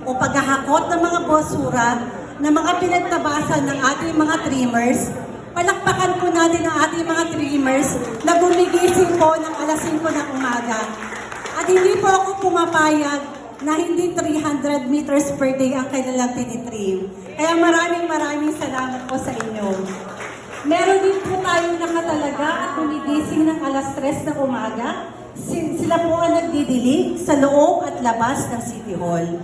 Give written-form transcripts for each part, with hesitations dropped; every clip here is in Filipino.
o paghahakot ng mga basura na mga pinagtabasan ng ating mga trimmers. Palakpakan po natin ang ating mga trimmers na gumigising po ng alas 5 ng umaga. At hindi po ako pumapayag na hindi 300 meters per day ang kailangang tinitrim. Kaya maraming salamat po sa inyo. Meron din po tayong nakatalaga at gumigising ng alas 3 ng umaga. Sila po ang nagdidilig sa loob at labas ng City Hall.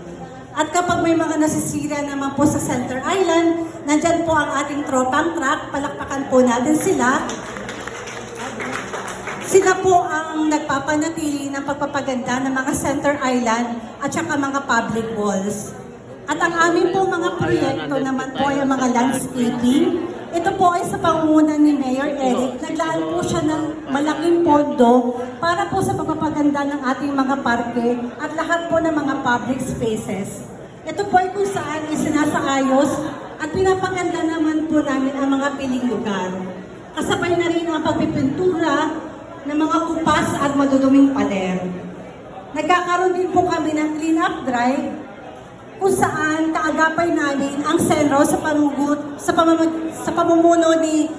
At kapag may mga nasisira naman po sa Center Island, nandyan po ang ating tropang truck, palakpakan po natin sila. Sila po ang nagpapanatili ng pagpapaganda ng mga Center Island at saka mga public walls. At ang aming po mga proyekto naman po ay mga landscaping. Ito po ay sa pangunguna ni Mayor Eric. Naglaan po siya ng malaking pondo para po sa pagpapaganda ng ating mga parke at lahat po ng mga public spaces. Ito po ay kung saan isinasaayos at pinapaganda naman po namin ang mga piling lugar. Kasabay na rin ang pagpipintura ng mga kupas at maduduming pader. Nagkakaroon din po kami ng clean-up drive kung saan kaagapay namin ang sentro sa pamumuno ni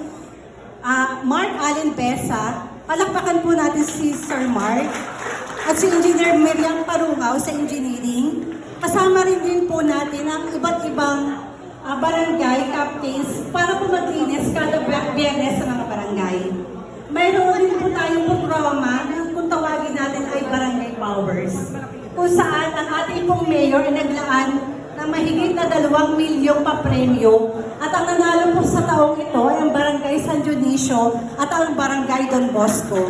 Mark Allen Besa. Palakpakan po natin si Sir Mark at si Engineer Miriam Parungaw sa engineering. Kasama rin din po natin ang iba't ibang barangay captains para po maglinis kada biyernes sa mga barangay. Mayroon rin po tayong programa na kung tawagin natin ay Barangay Powers, kung saan ang ating pong mayor ay naglaan ng mahigit na 2 milyong papremyo at ang nanalo po sa taong ito ay ang Barangay San Dionisio at ang Barangay Don Bosco.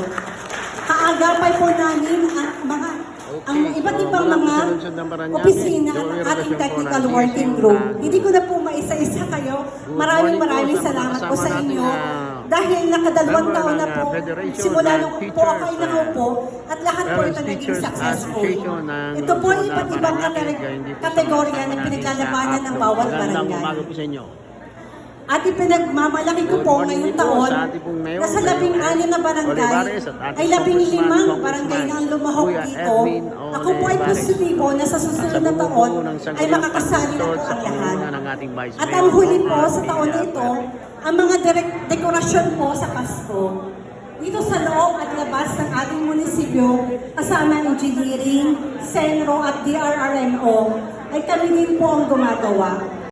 Kaagapay po namin ang iba't ibang mga opisina ng ating technical working group. Hindi ko na po maisa-isa kayo. Maraming salamat po sa inyo. Dahil nakadalawang taon na po, simula nung po ako ay nakaupo, at lahat po ito naging successful. Ito po ay iba't ibang kategorya na pinaglalabanan ng bawat barangay. At ipinagmamalaki ko po ngayong taon na sa 16 na barangay ay 15 barangay na ang lumahok dito. Ako po ay positibo na sa susunod na taon ay makakasali na po ang lahat. At ang huli po sa taon na ito, ang mga dekorasyon po sa Pasko. Dito sa loob at labas ng ating munisipyo, kasama engineering, Senro at DRRMO, ay kami din po ang gumagawa.